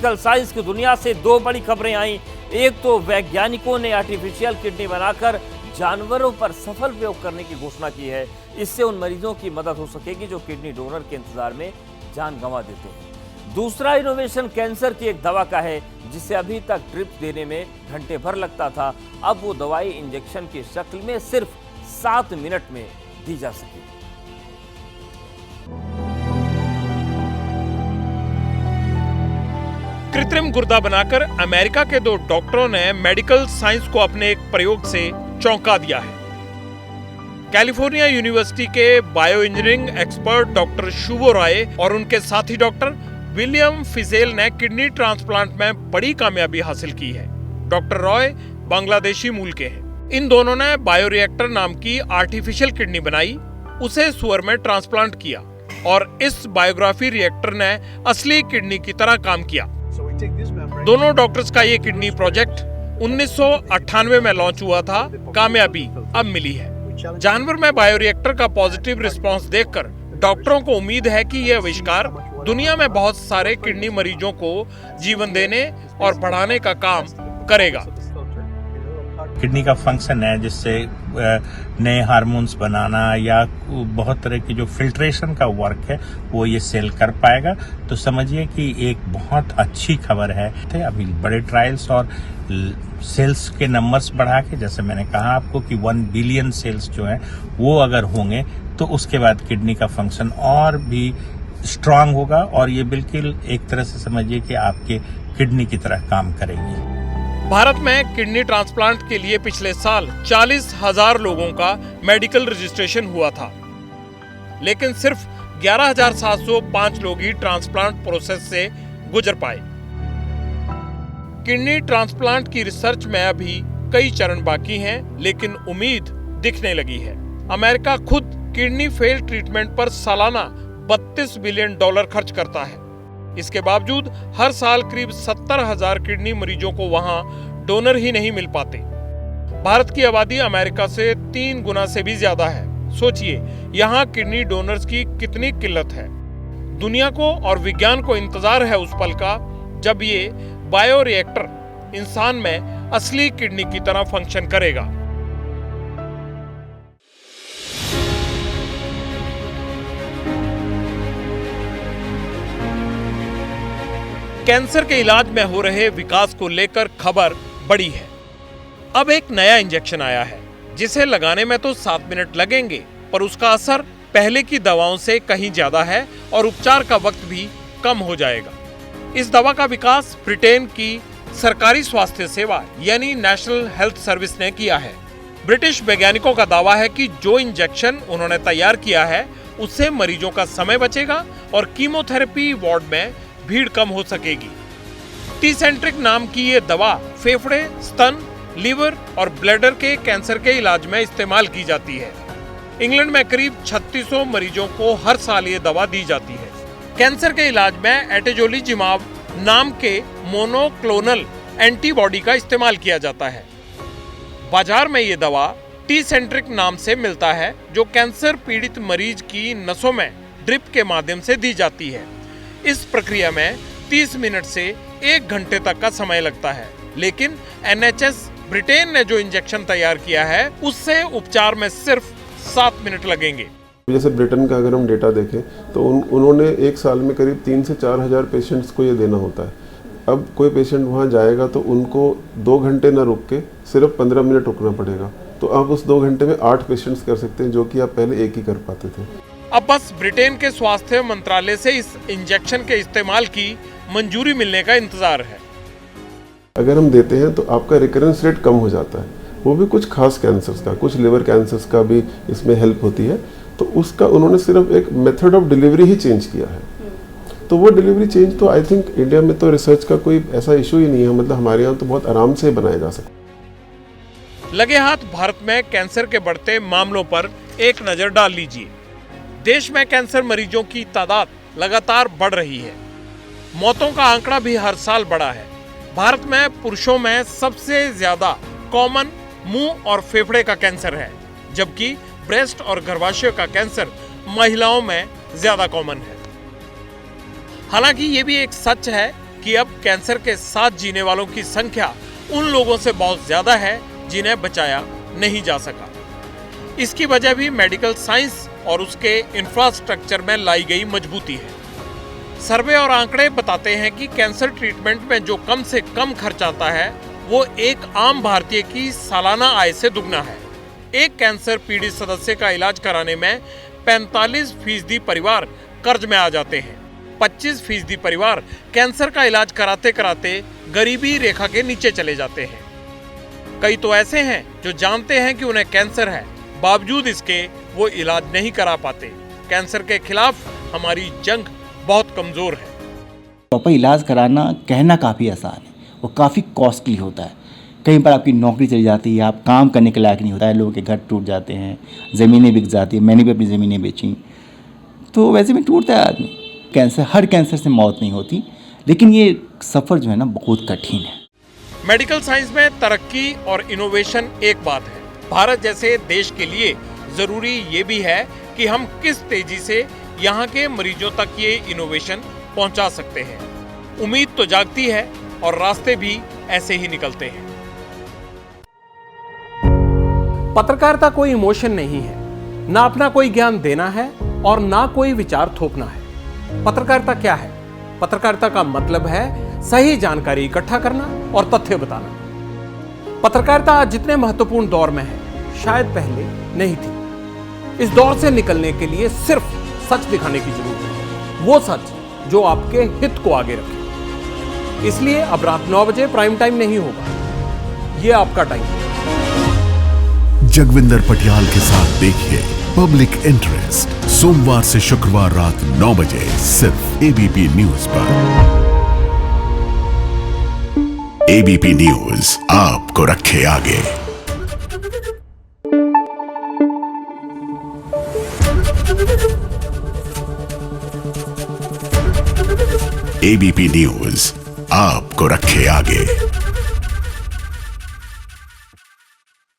Medical science की दुनिया से दो बड़ी खबरें आई। एक तो वैज्ञानिकों ने आर्टिफिशियल किडनी बनाकर जानवरों पर सफल प्रयोग करने की घोषणा की है। इससे उन मरीजों की मदद हो सकेगी जो किडनी डोनर के इंतजार में जान गंवा देते हैं। दूसरा इनोवेशन कैंसर की एक दवा का है, जिसे अभी तक ड्रिप देने में घंटे भर लगता था। अब वो दवाई इंजेक्शन की शक्ल में सिर्फ 7 मिनट में दी जा सकेगी। कृत्रिम गुर्दा बनाकर अमेरिका के 2 डॉक्टरों ने मेडिकल साइंस को अपने एक प्रयोग से चौंका दिया है। कैलिफोर्निया यूनिवर्सिटी के बायो इंजीनियरिंग एक्सपर्ट डॉक्टर शुभो राय और उनके साथी डॉक्टर विलियम फिजेल ने किडनी ट्रांसप्लांट में बड़ी कामयाबी हासिल की है। डॉक्टर रॉय बांग्लादेशी मूल के हैं। इन दोनों ने बायोरिएक्टर नाम की आर्टिफिशियल किडनी बनाई, उसे सुअर में ट्रांसप्लांट किया और इस बायोग्राफी रिएक्टर ने असली किडनी की तरह काम किया। दोनों डॉक्टर्स का ये किडनी प्रोजेक्ट 1998 में लॉन्च हुआ था। कामयाबी अब मिली है। जानवर में बायोरिएक्टर का पॉजिटिव रिस्पांस देखकर डॉक्टरों को उम्मीद है कि यह आविष्कार दुनिया में बहुत सारे किडनी मरीजों को जीवन देने और बढ़ाने का काम करेगा। किडनी का फंक्शन है जिससे नए हार्मोन्स बनाना या बहुत तरह की जो फिल्ट्रेशन का वर्क है वो ये सेल कर पाएगा। तो समझिए कि एक बहुत अच्छी खबर है। अभी बड़े ट्रायल्स और सेल्स के नंबर्स बढ़ा के, जैसे मैंने कहा आपको कि 1 बिलियन सेल्स जो है वो अगर होंगे तो उसके बाद किडनी का फंक्शन और भी स्ट्रांग होगा और ये बिल्कुल एक तरह से समझिए कि आपके किडनी की तरह काम करेगी। भारत में किडनी ट्रांसप्लांट के लिए पिछले साल 40,000 लोगों का मेडिकल रजिस्ट्रेशन हुआ था, लेकिन सिर्फ 11,705 लोग ही ट्रांसप्लांट प्रोसेस से गुजर पाए। किडनी ट्रांसप्लांट की रिसर्च में अभी कई चरण बाकी हैं, लेकिन उम्मीद दिखने लगी है। अमेरिका खुद किडनी फेल ट्रीटमेंट पर सालाना $32 बिलियन खर्च करता है। इसके बावजूद हर साल करीब 70,000 किडनी मरीजों को वहां डोनर ही नहीं मिल पाते। भारत की आबादी अमेरिका से 3 गुना से भी ज्यादा है। सोचिए यहाँ किडनी डोनर्स की कितनी किल्लत है। दुनिया को और विज्ञान को इंतजार है उस पल का जब ये बायोरिएक्टर इंसान में असली किडनी की तरह फंक्शन करेगा। कैंसर के इलाज में हो रहे विकास को लेकर खबर बड़ी है। अब एक नया इंजेक्शन आया है जिसे लगाने में तो 7 मिनट लगेंगे, पर उसका असर पहले की दवाओं से कहीं ज्यादा है और उपचार का वक्त भी कम हो जाएगा। इस दवा का विकास ब्रिटेन की सरकारी स्वास्थ्य सेवा यानी नेशनल हेल्थ सर्विस ने किया है। ब्रिटिश वैज्ञानिकों का दावा है कि जो इंजेक्शन उन्होंने तैयार किया है उससे मरीजों का समय बचेगा और कीमोथेरेपी वार्ड में भीड़ कम हो सकेगी। टीसेंट्रिक नाम की ये दवा फेफड़े, स्तन, लीवर और ब्लैडर के कैंसर के इलाज में इस्तेमाल की जाती है। इंग्लैंड में करीब 3600 मरीजों को हर साल ये दवा दी जाती है। कैंसर के इलाज में एटेजोलिजिमाब नाम के मोनोक्लोनल एंटीबॉडी का इस्तेमाल किया जाता है। बाजार में ये दवा टीसेंट्रिक नाम से मिलता है, जो कैंसर पीड़ित मरीज की नसों में ड्रिप के माध्यम से दी जाती है। इस प्रक्रिया में 30 मिनट से 1 घंटे तक का समय लगता है, लेकिन NHS ब्रिटेन ने जो इंजेक्शन तैयार किया है उससे उपचार में सिर्फ 7 मिनट लगेंगे। जैसे ब्रिटेन का अगर हम डेटा देखें तो उन्होंने एक साल में करीब 3 से 4 हज़ार पेशेंट्स को ये देना होता है। अब कोई पेशेंट वहाँ जाएगा तो उनको 2 घंटे ना रुक के सिर्फ 15 मिनट रुकना पड़ेगा। तो आप उस 2 घंटे में 8 पेशेंट्स कर सकते हैं, जो कि आप पहले एक ही कर पाते थे। अब बस ब्रिटेन के स्वास्थ्य मंत्रालय से इस इंजेक्शन के इस्तेमाल की मंजूरी मिलने का इंतजार है। अगर हम देते हैं तो आपका रिकरेंस रेट कम हो जाता है, वो भी कुछ खास कैंसर्स का, कुछ लिवर कैंसर्स का भी इसमें हेल्प होती है। तो उसका उन्होंने सिर्फ एक method of delivery he change किया है। तो वो डिलीवरी चेंज तो आई थिंक इंडिया में तो रिसर्च का कोई ऐसा इशू ही नहीं है, मतलब हमारे यहाँ तो बहुत आराम से बनाया जा सकता। लगे हाथ भारत में कैंसर के बढ़ते मामलों पर एक नजर डाल लीजिए। देश में कैंसर मरीजों की तादाद लगातार बढ़ रही है। मौतों का आंकड़ा भी हर साल बढ़ा है। भारत में पुरुषों में सबसे ज्यादा कॉमन मुंह और फेफड़े का कैंसर है, जबकि ब्रेस्ट और गर्भाशय का कैंसर महिलाओं में ज्यादा कॉमन है। हालांकि ये भी एक सच है कि अब कैंसर के साथ जीने वालों की संख्या उन लोगों से बहुत ज्यादा है जिन्हें बचाया नहीं जा सका। इसकी वजह भी मेडिकल साइंस और उसके इंफ्रास्ट्रक्चर में लाई गई मजबूती है। सर्वे और आंकड़े बताते हैं कि कैंसर ट्रीटमेंट में जो कम से कम खर्च आता है वो एक आम भारतीय की सालाना आय से दुगना है। एक कैंसर पीड़ित सदस्य का इलाज कराने में 45% परिवार कर्ज में आ जाते हैं। 25% परिवार कैंसर का इलाज कराते कराते गरीबी रेखा के नीचे चले जाते हैं। कई तो ऐसे हैं जो जानते हैं कि उन्हें कैंसर है, बावजूद इसके वो इलाज नहीं करा पाते। कैंसर के खिलाफ हमारी जंग बहुत कमजोर है। प्रॉपर इलाज कराना कहना काफ़ी आसान है, वो काफ़ी कॉस्टली होता है। कई बार आपकी नौकरी चली जाती है, आप काम करने के लायक नहीं होता है, लोगों के घर टूट जाते हैं, ज़मीनें बिक जाती हैं। मैंने भी अपनी ज़मीनें बेची, तो वैसे में टूटता है आदमी। कैंसर, हर कैंसर से मौत नहीं होती, लेकिन ये सफ़र जो है ना बहुत कठिन है। मेडिकल साइंस में तरक्की और इनोवेशन एक बात है, भारत जैसे देश के लिए जरूरी ये भी है कि हम किस तेजी से यहाँ के मरीजों तक ये इनोवेशन पहुँचा सकते हैं। उम्मीद तो जागती है और रास्ते भी ऐसे ही निकलते हैं। पत्रकारिता कोई इमोशन नहीं है, ना अपना कोई ज्ञान देना है और ना कोई विचार थोपना है। पत्रकारिता क्या है? पत्रकारिता का मतलब है सही जानकारी इकट्ठा करना और तथ्य बताना। पत्रकारिता आज जितने महत्वपूर्ण दौर में है, शायद पहले नहीं थी। इस दौर से निकलने के लिए सिर्फ सच दिखाने की जरूरत है, वो सच जो आपके हित को आगे रखे। इसलिए अब रात 9 बजे प्राइम टाइम नहीं होगा, ये आपका टाइम है। जगविंदर पटियाल के साथ देखिए पब्लिक इंटरेस्ट, सोमवार से शुक्रवार रात 9 बजे सिर्फ एबीपी न्यूज पर। एबीपी न्यूज आपको रखे आगे। एबीपी न्यूज आपको रखे आगे।